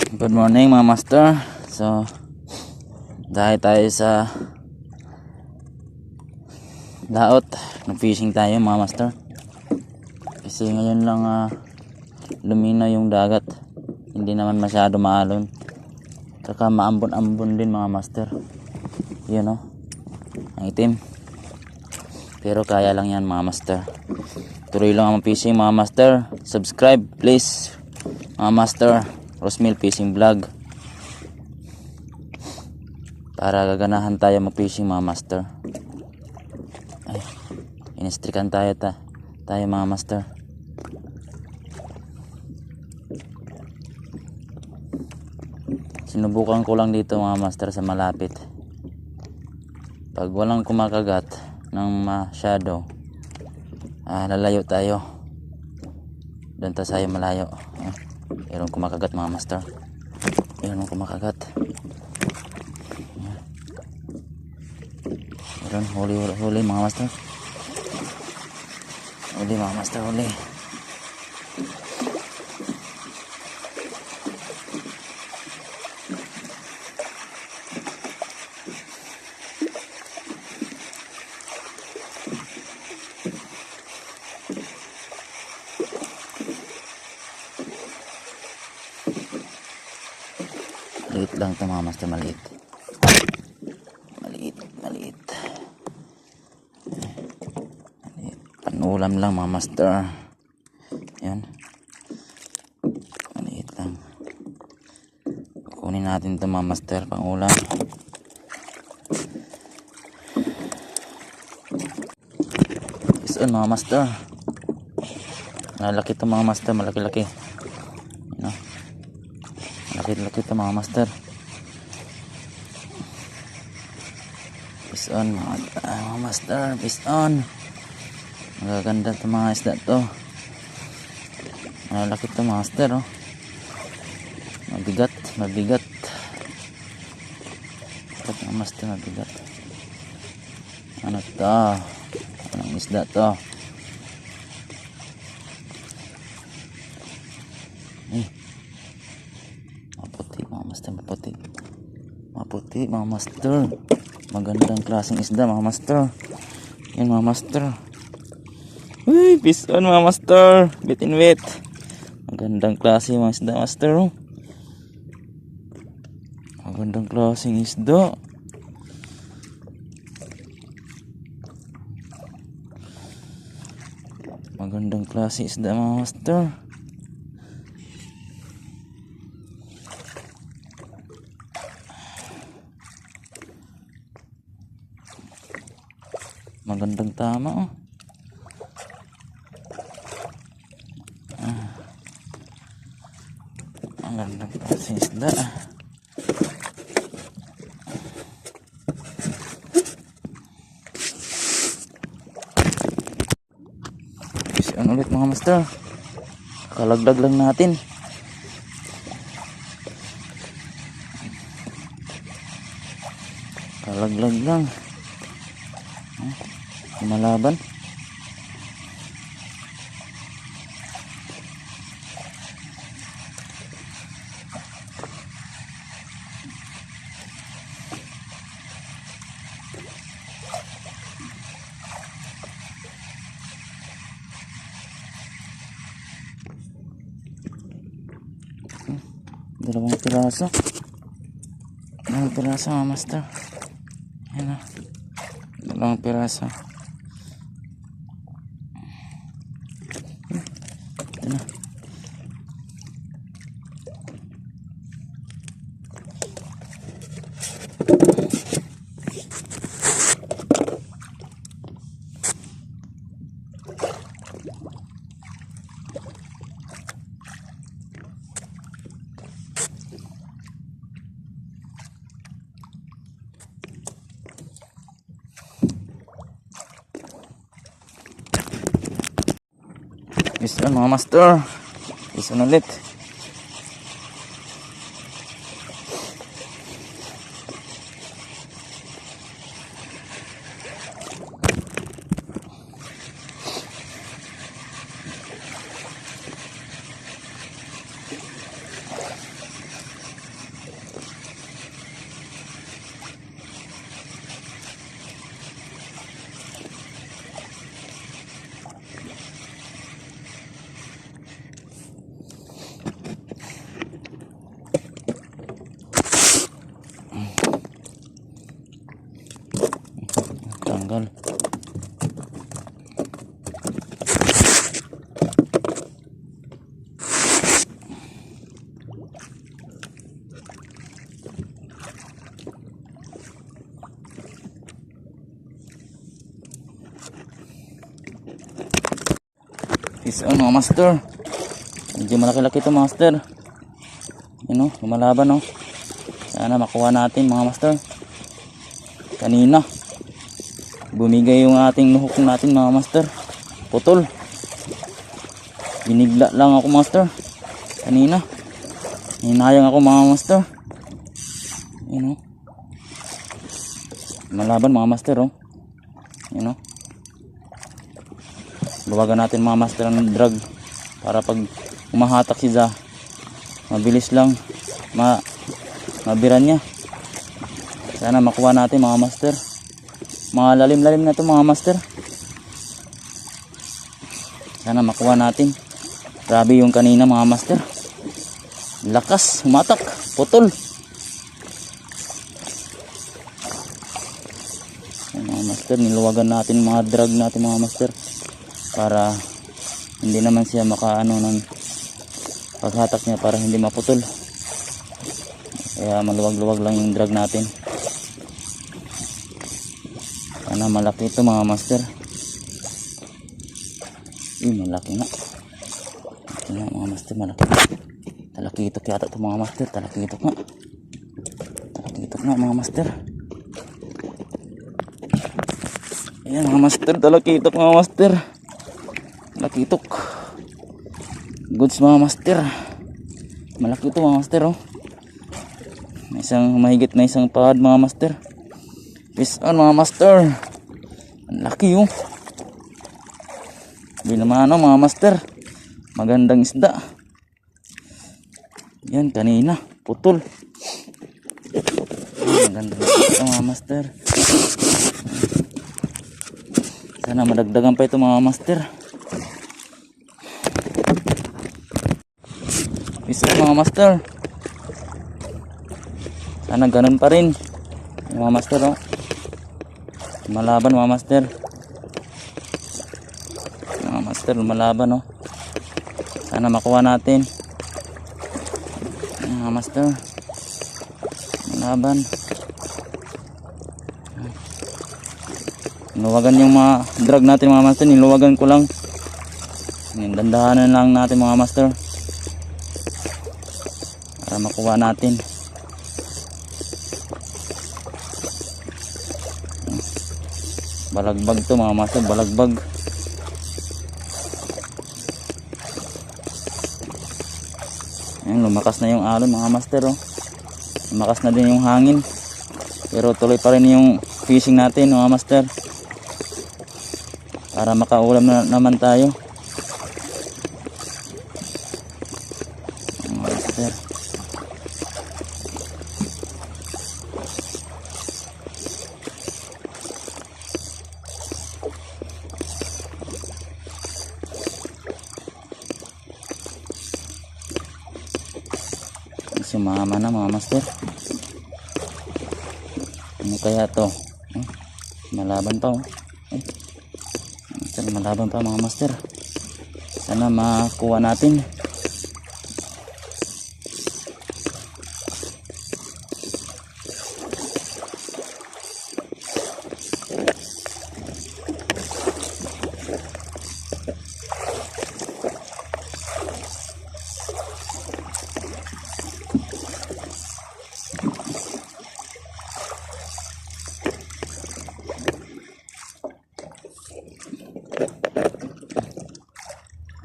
Good morning mga master. So dahil tayo sa laot, nag-fishing tayo mga master. Kasi ngayon lang lumina yung dagat. Hindi naman masyado maalon. Saka maambon-ambon din mga master. Yun o, ang itim. Pero kaya lang yan mga master. Tuloy lang ang fishing mga master. Subscribe please mga master. Rosmil Fishing Vlog, para gaganahan tayo mag-fishing mga master. Ay, inistrikan tayo mga master. Sinubukan ko lang dito mga master sa malapit. Pag walang kumakagat ng masyado, lalayo tayo. Doon tayo malayo. Meron kumakagat mga master. Meron kumakagat. Meron huli mga master. Huli mga master, huli. Maliit lang ito mga master, maliit. Maliit. Panulam lang mga master. Yan. Maliit lang. Kunin natin ito mga master, pangulam. Isun mga master. Malaki ito mga master, malaki-laki. Yan. Laki ito mga master. Fish on mga master, fish on. Magaganda ito mga isda to. Malaki ito mga master oh. Mabigat. Ito mga master, mabigat. Ano to? Anong isda to? Maputi mga master. Magandang klaseng isda mga master. Yan mga master. Uy, fish on mga master. Bit in wet. Magandang klase mga isda master. Magandang klaseng isda. Magandang klase isda mga master. Magandang tama oh. Magandang klaseng isda. Fish-on ulit mga master. Kalagdag lang natin. Kalaglag lang. Malaban. Dalawang piraso mga master. Ayan o, dalawang piraso. Ito na. Fish-on mga master. Fish-on ulit. matanggal. Fish on mga master. Medyo malaki-laki ito mga master. Yun o, lumalaban o. Sana makuha natin mga master. Kanina bumigay yung ating nuhok natin mga master. Putol. Binigla lang ako master. Kanina hinayang ako mga master. Yun o. Malaban mga master o. Yun o. Bawagan natin mga master ang drag para pag umahatak si Za mabilis lang mabiran niya. Sana makuha natin mga master. Mga lalim-lalim na ito mga master. Sana makuha natin. Grabe yung kanina mga master. Lakas, humatak, putol. Ayan, mga master, niluwagan natin mga drag natin mga master. Para hindi naman siya makaano ng paghatak niya, para hindi maputol. Kaya maluwag-luwag lang yung drag natin. Sana malaki ito mga master. Malaki nga. Malaki nga mga master, malaki nga. Talakitok yata ito mga master. Talakitok nga. Talakitok nga mga master. Ayan mga master, talakitok mga master. Talakitok. Goods mga master. Malaki ito mga master oh. May isang mahigit na isang pahad mga master. Fish on mga master. Ang laki oh. Hindi naman mga master. Magandang isda. Yan kanina. Putol. Magandang isda mga master. Sana madagdagan pa ito mga master. Fish on mga master. Sana ganun pa rin mga master oh. Malaban mga master. Mga master lumalaban oh. Sana makuha natin mga master. Malaban. Niluwagan yung mga drag natin mga master. Niluwagan ko lang. Dandahanan lang natin mga master para makuha natin. Balagbag to mga master, balagbag. Ayan, lumakas na yung alon mga master oh. Lumakas na din yung hangin. Pero tuloy pa rin yung fishing natin mga master. Para makaulam na naman tayo. Mga master. Sumama na mga master. Ano kaya to? Malaban pa oh. Malaban pa mga master. Sana makuha natin.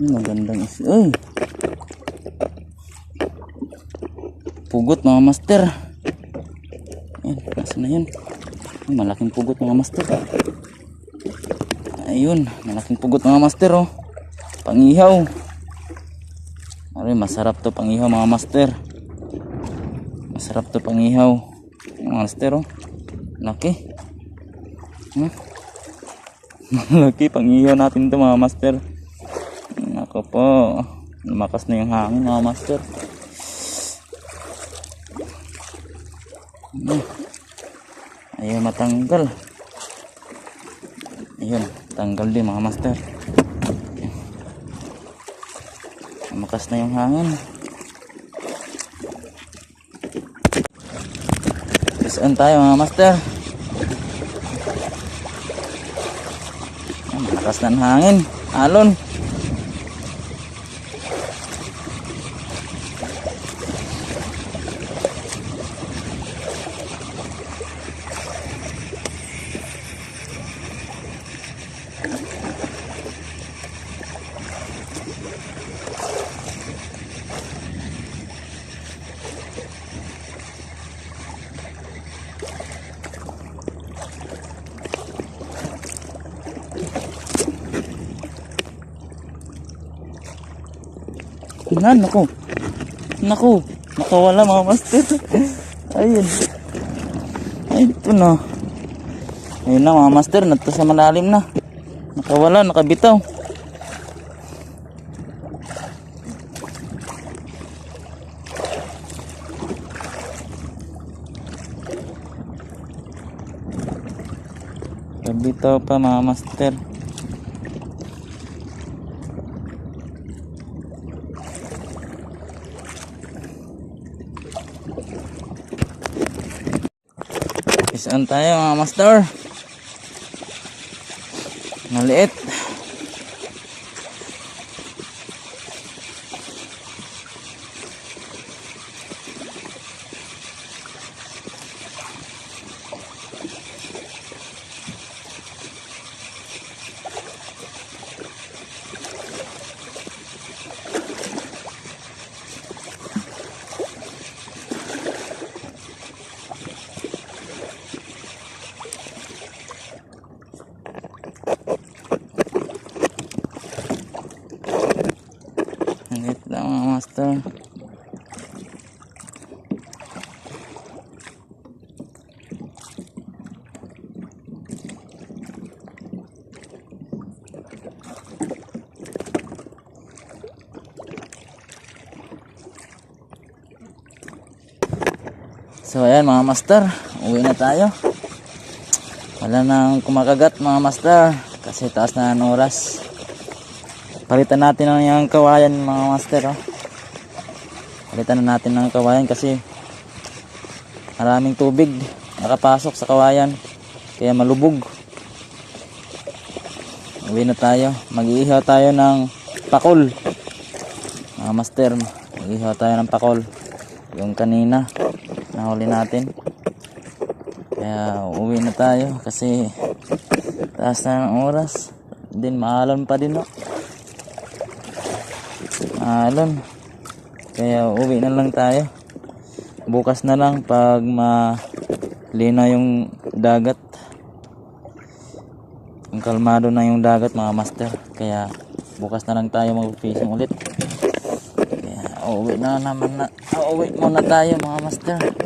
Magandang isda. Uy. Pugot mga master. Ayan, nasa na yun. Malaking pugot mga master. Ayun, malaking pugot mga master oh. Pangihaw. Ay, masarap to pangihaw mga master. Masarap to pangihaw mga master oh. Laki. Malaki pangihaw natin to mga master. Ako po, lumakas na yung hangin mga master. Ayaw matanggal. Ayun, tanggal din mga master. Makas na yung hangin. Saan tayo mga master? Makas na ang hangin. Alon. Naku. Nakawala mga master. Ayun. Ay, ito na. Ayun na mga master, nato sa malalim na. Nakawala, nakabitaw. Kabitaw pa mga master. Saan tayo mga master? Maliit. Maliit lang mga master. So ayan mga master, uwi na tayo. Wala nang kumakagat mga master kasi taas na ang oras. Palitan natin ang yung kawayan mga master. Oh. Palitan na natin ng kawayan kasi maraming tubig nakapasok sa kawayan kaya malubog. Uwi na tayo. Mag-iihaw tayo ng pakol mga master. Mag-iihaw tayo ng pakol yung kanina nahuli natin. Kaya uwi na tayo kasi taas na ng oras. Din maalon pa din. Oh. Maalon. Kaya uwi na lang tayo. Bukas na lang pag malinaw yung dagat. Yung kalmado na yung dagat mga master. Kaya bukas na lang tayo mag-fishing ulit. Kaya uuwi na naman na. Uuwi muna tayo mga master.